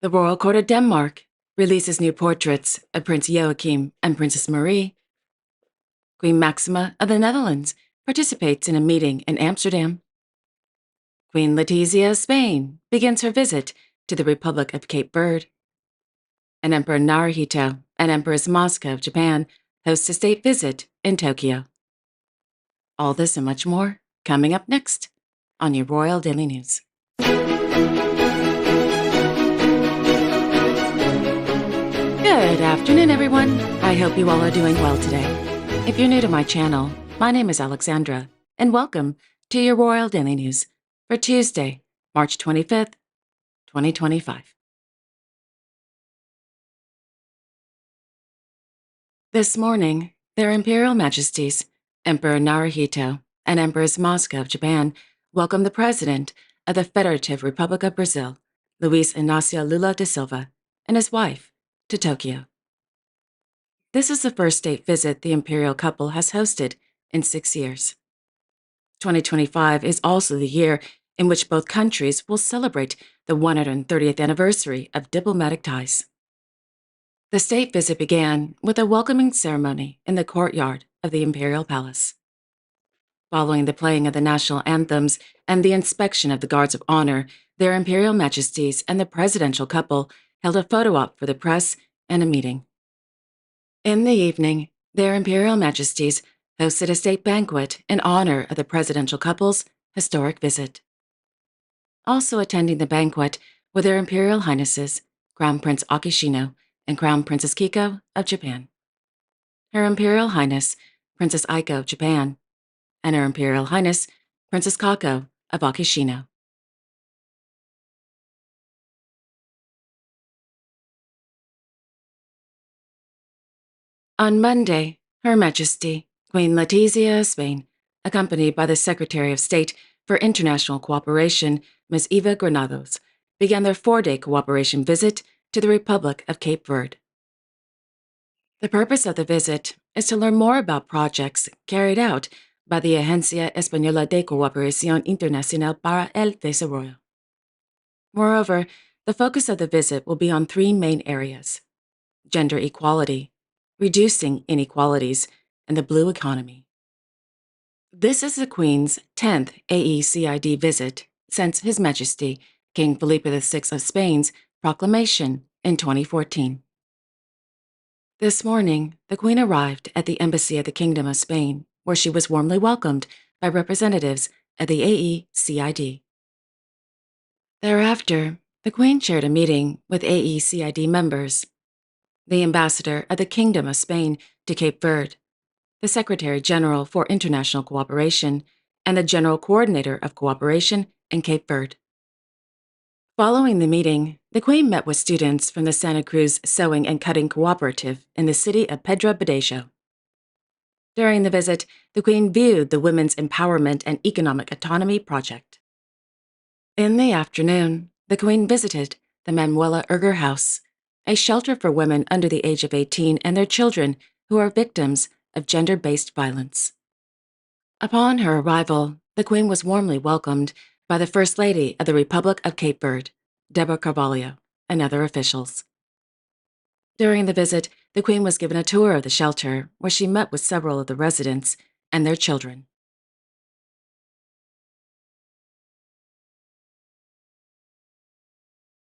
The Royal Court of Denmark releases new portraits of Prince Joachim and Princess Marie. Queen Maxima of the Netherlands participates in a meeting in Amsterdam. Queen Letizia of Spain begins her visit to the Republic of Cape Verde. And Emperor Naruhito and Empress Moscow of Japan host a state visit in Tokyo. All this and much more coming up next on your Royal Daily News. Good afternoon, everyone. I hope you all are doing well today. If you're new to my channel, my name is Alexandra, and welcome to your Royal Daily News for Tuesday, March 25th, 2025. This morning, Their Imperial Majesties, Emperor Naruhito and Empress Moscow of Japan, welcomed the President of the Federative Republic of Brazil, Luiz Inácio Lula da Silva, and his wife to Tokyo. This is the first state visit the Imperial couple has hosted in 6 years. 2025 is also the year in which both countries will celebrate the 130th anniversary of diplomatic ties. The state visit began with a welcoming ceremony in the courtyard of the Imperial Palace. Following the playing of the national anthems and the inspection of the guards of honor, Their Imperial Majesties and the presidential couple held a photo op for the press and a meeting. In the evening, Their Imperial Majesties hosted a state banquet in honor of the presidential couple's historic visit. Also attending the banquet were Their Imperial Highnesses, Crown Prince Akishino and Crown Princess Kiko of Japan, Her Imperial Highness Princess Aiko of Japan, and Her Imperial Highness Princess Kako of Akishino. On Monday, Her Majesty Queen Letizia of Spain, accompanied by the Secretary of State for International Cooperation, Ms. Eva Granados, began their 4-day cooperation visit to the Republic of Cape Verde. The purpose of the visit is to learn more about projects carried out by the Agencia Española de Cooperación Internacional para el Desarrollo. Moreover, the focus of the visit will be on 3 main areas: gender equality, reducing inequalities, and the blue economy. This is the Queen's 10th AECID visit since His Majesty King Felipe VI of Spain's proclamation in 2014. This morning, the Queen arrived at the Embassy of the Kingdom of Spain, where she was warmly welcomed by representatives of the AECID. Thereafter, the Queen chaired a meeting with AECID members, the Ambassador of the Kingdom of Spain to Cape Verde, the Secretary General for International Cooperation, and the General Coordinator of Cooperation in Cape Verde. Following the meeting, the Queen met with students from the Santa Cruz Sewing and Cutting Cooperative in the city of Pedra Badejo. During the visit, the Queen viewed the Women's Empowerment and Economic Autonomy Project. In the afternoon, the Queen visited the Manuela Urger House, a shelter for women under the age of 18 and their children who are victims of gender-based violence. Upon her arrival, the Queen was warmly welcomed by the First Lady of the Republic of Cape Verde, Deborah Carvalho, and other officials. During the visit, the Queen was given a tour of the shelter, where she met with several of the residents and their children.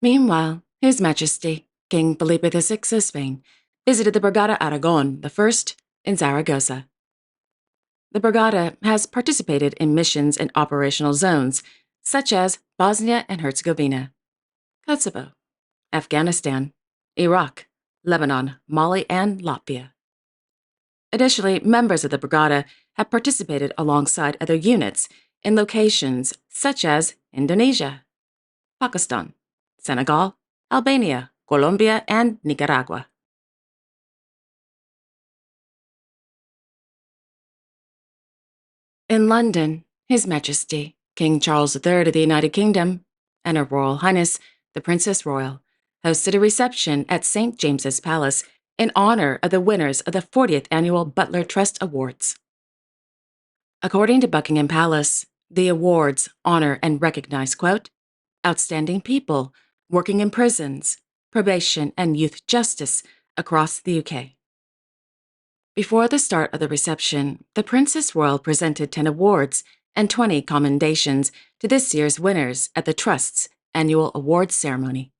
Meanwhile, His Majesty King Felipe VI of Spain visited the Brigada Aragon I in Zaragoza. The Brigada has participated in missions and operational zones such as Bosnia and Herzegovina, Kosovo, Afghanistan, Iraq, Lebanon, Mali, and Latvia. Additionally, members of the Brigada have participated alongside other units in locations such as Indonesia, Pakistan, Senegal, Albania, Colombia, and Nicaragua. In London, His Majesty King Charles III of the United Kingdom and Her Royal Highness the Princess Royal hosted a reception at St. James's Palace in honor of the winners of the 40th Annual Butler Trust Awards. According to Buckingham Palace, the awards honor and recognize, quote, outstanding people working in prisons, probation, and youth justice across the UK. Before the start of the reception, the Princess Royal presented 10 awards and 20 commendations to this year's winners at the Trust's annual awards ceremony.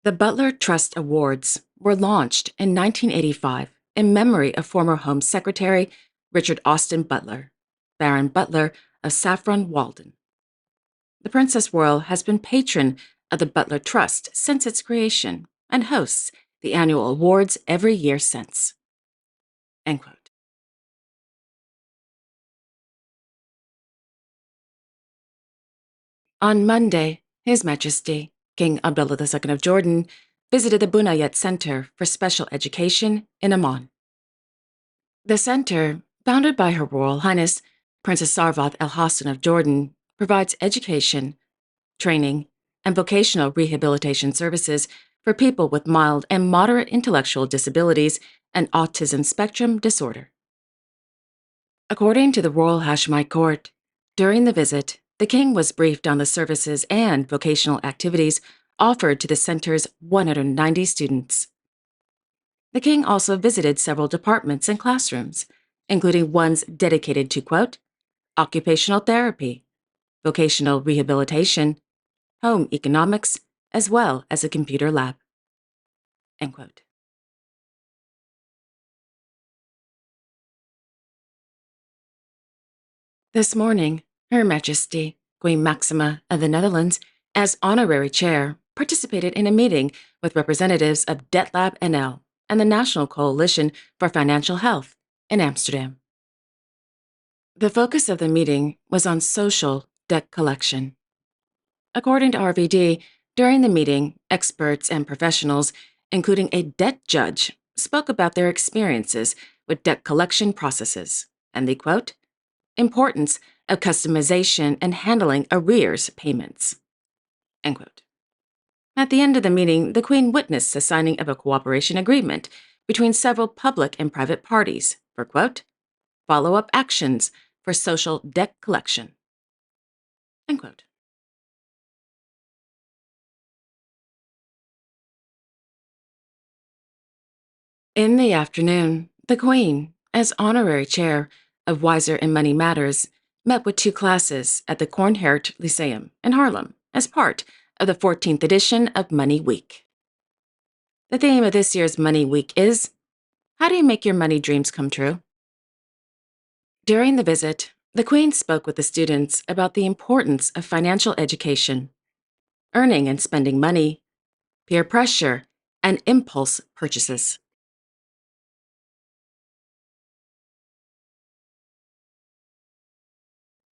The Butler Trust Awards were launched in 1985 in memory of former Home Secretary Richard Austin Butler, Baron Butler of Saffron Walden. The Princess Royal has been patron of the Butler Trust since its creation and hosts the annual awards every year since. End quote. On Monday, His Majesty, King Abdullah II of Jordan, visited the Bunayat Center for Special Education in Amman. The center, founded by Her Royal Highness Princess Sarvath Al Hassan of Jordan, provides education, training, and vocational rehabilitation services for people with mild and moderate intellectual disabilities and autism spectrum disorder. According to the Royal Hashemite Court, during the visit, the king was briefed on the services and vocational activities offered to the center's 190 students. The king also visited several departments and classrooms, including ones dedicated to, quote, occupational therapy, vocational rehabilitation, home economics, as well as a computer lab, end quote. This morning, Her Majesty, Queen Maxima of the Netherlands, as honorary chair, participated in a meeting with representatives of DebtLab NL and the National Coalition for Financial Health in Amsterdam. The focus of the meeting was on social debt collection. According to RVD, during the meeting, experts and professionals, including a debt judge, spoke about their experiences with debt collection processes and the, quote, importance of customization and handling arrears payments, end quote. At the end of the meeting, the Queen witnessed the signing of a cooperation agreement between several public and private parties for, quote, follow-up actions for social debt collection, end quote. In the afternoon, the Queen, as honorary chair of Wiser in Money Matters, met with 2 classes at the Kornhert Lyceum in Haarlem as part of the 14th edition of Money Week. The theme of this year's Money Week is, how do you make your money dreams come true? During the visit, the Queen spoke with the students about the importance of financial education, earning and spending money, peer pressure, and impulse purchases.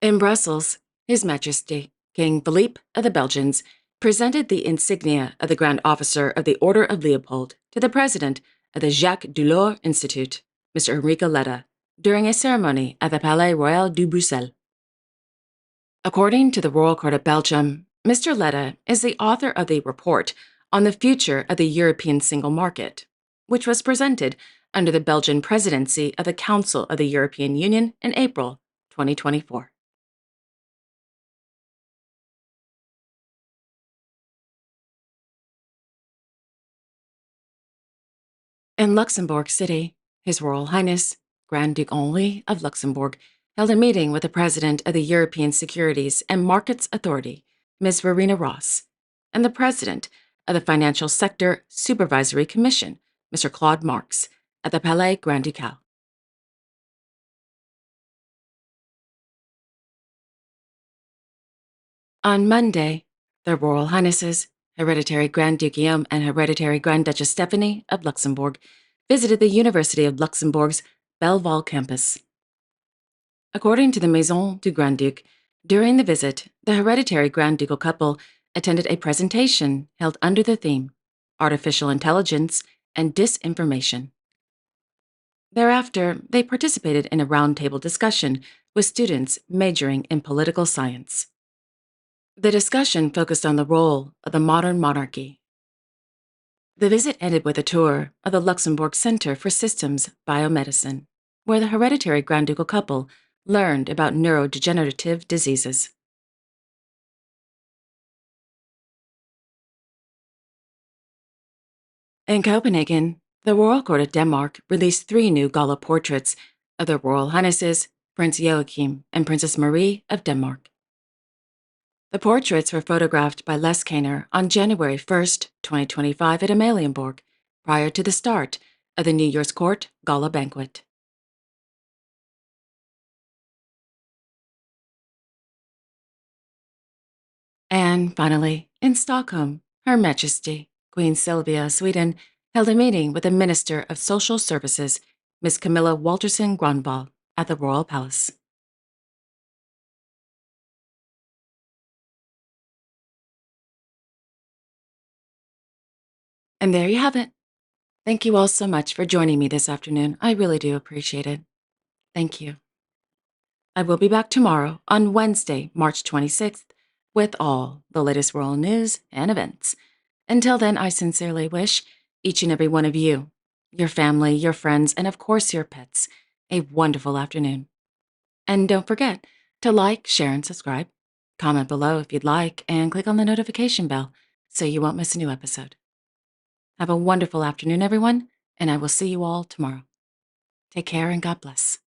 In Brussels, His Majesty, King Philippe of the Belgians, presented the insignia of the Grand Officer of the Order of Leopold to the president of the Jacques Delors Institute, Mr. Enrico Letta, during a ceremony at the Palais Royal de Bruxelles. According to the Royal Court of Belgium, Mr. Letta is the author of the report on the future of the European single market, which was presented under the Belgian presidency of the Council of the European Union in April 2024. In Luxembourg City, His Royal Highness, Grand Duke Henri of Luxembourg, held a meeting with the President of the European Securities and Markets Authority, Ms. Verena Ross, and the President of the Financial Sector Supervisory Commission, Mr. Claude Marx, at the Palais Grand Ducal. On Monday, their Royal Highnesses, Hereditary Grand Duke Guillaume and Hereditary Grand Duchess Stephanie of Luxembourg, visited the University of Luxembourg's Belleval campus. According to the Maison du Grand-Duc, during the visit, the hereditary Grand Ducal couple attended a presentation held under the theme, Artificial Intelligence and Disinformation. Thereafter, they participated in a roundtable discussion with students majoring in political science. The discussion focused on the role of the modern monarchy. The visit ended with a tour of the Luxembourg Center for Systems Biomedicine, where the hereditary Grand Ducal couple learned about neurodegenerative diseases. In Copenhagen, the Royal Court of Denmark released 3 new gala portraits of their Royal Highnesses, Prince Joachim and Princess Marie of Denmark. The portraits were photographed by Les Kaner on January 1st, 2025 at Amalienborg, prior to the start of the New Year's Court Gala banquet. And finally, in Stockholm, Her Majesty, Queen Sylvia of Sweden, held a meeting with the Minister of Social Services, Miss Camilla Walterson Granvall, at the Royal Palace. And there you have it. Thank you all so much for joining me this afternoon. I really do appreciate it. Thank you. I will be back tomorrow on Wednesday, March 26th, with all the latest royal news and events. Until then, I sincerely wish each and every one of you, your family, your friends, and of course your pets, a wonderful afternoon. And don't forget to like, share, and subscribe. Comment below if you'd like, and click on the notification bell so you won't miss a new episode. Have a wonderful afternoon, everyone, and I will see you all tomorrow. Take care and God bless.